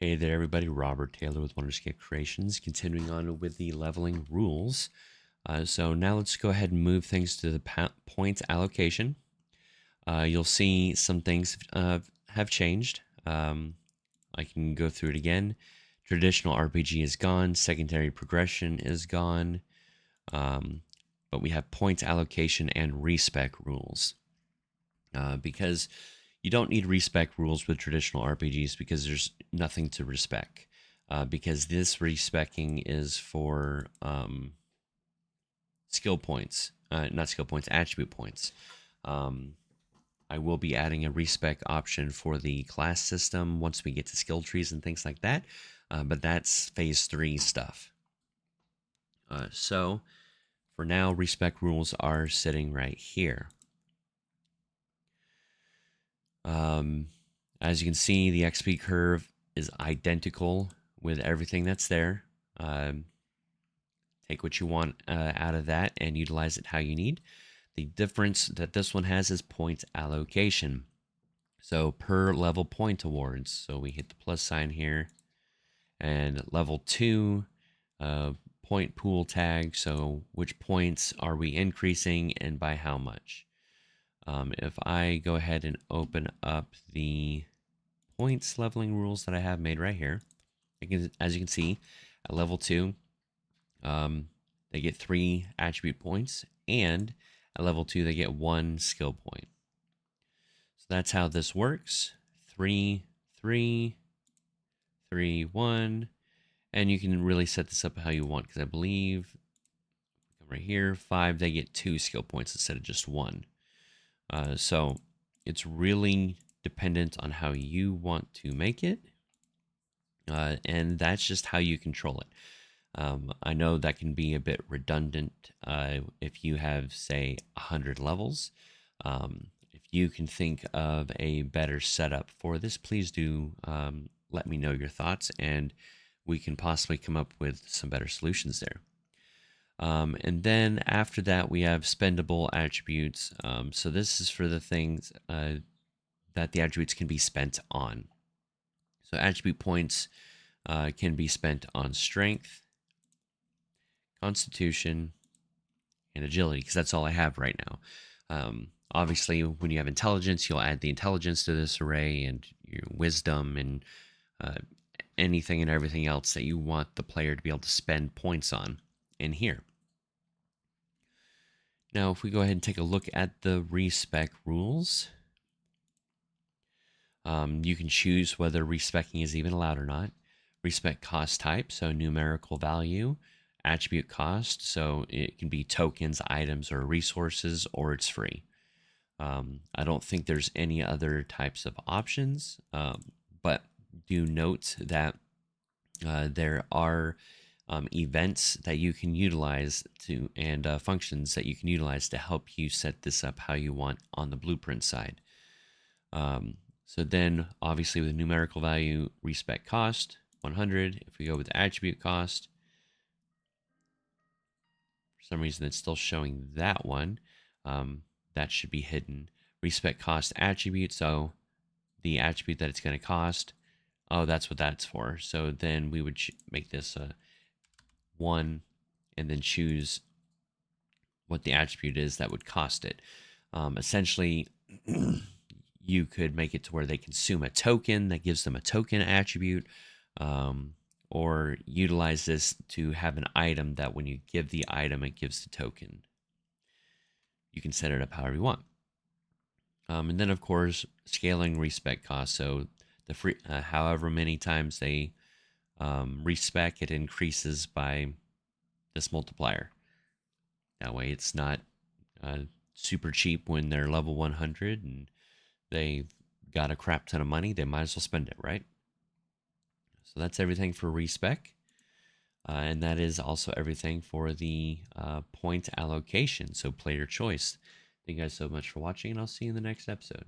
Hey there, everybody. Robert Taylor with Wonderscape Creations, continuing on with the leveling rules. So now let's go ahead and move things to the point allocation. You'll see some things have changed. I can go through it again. Traditional RPG is gone. Secondary progression is gone. But we have point allocation and respec rules. Because you don't need respec rules with traditional RPGs because there's nothing to respec. Because this respecking is for skill points, not skill points, attribute points. I will be adding a respec option for the class system once we get to skill trees and things like that, but that's phase 3 stuff. So for now, respec rules are sitting right here. As you can see, the XP curve is identical with everything that's there. Take what you want out of that and utilize it how you need. The difference that this one has is point allocation. So per level point awards. So we hit the plus sign here. And level 2, point pool tag. So which points are we increasing and by how much? If I go ahead and open up the points leveling rules that I have made right here, as you can see, at level 2, they get 3 attribute points, and at level 2, they get 1 skill point. So that's how this works. 3, 3, 3, 1, and you can really set this up how you want, because I believe right here, 5, they get 2 skill points instead of just 1. So it's really dependent on how you want to make it, and that's just how you control it. I know that can be a bit redundant if you have, say, 100 levels. If you can think of a better setup for this, please do let me know your thoughts, and we can possibly come up with some better solutions there. And then after that, we have spendable attributes. So this is for the things that the attributes can be spent on. So attribute points can be spent on strength, constitution, and agility, because that's all I have right now. Obviously, when you have intelligence, you'll add the intelligence to this array, and your wisdom, and anything and everything else that you want the player to be able to spend points on in here. Now, if we go ahead and take a look at the respec rules, you can choose whether respecking is even allowed or not. Respec cost type, so numerical value. Attribute cost, so it can be tokens, items, or resources, or it's free. I don't think there's any other types of options, but do note that there are events that you can utilize to, and functions that you can utilize to help you set this up how you want on the blueprint side. So then, obviously, with numerical value, respec cost 100. If we go with attribute cost, for some reason it's still showing that one. That should be hidden. Respec cost attribute, so the attribute that it's going to cost. Oh, that's what that's for. So then we would make this a 1 and then choose what the attribute is that would cost it. Essentially, you could make it to where they consume a token that gives them a token attribute, or utilize this to have an item that when you give the item, it gives the token. You can set it up however you want. And then, of course, scaling respec cost. So the free, however many times they respec, it increases by this multiplier. That way it's not super cheap when they're level 100 and they've got a crap ton of money. They might as well spend it, right? So that's everything for respec. And that is also everything for the point allocation. So play your choice. Thank you guys so much for watching, and I'll see you in the next episode.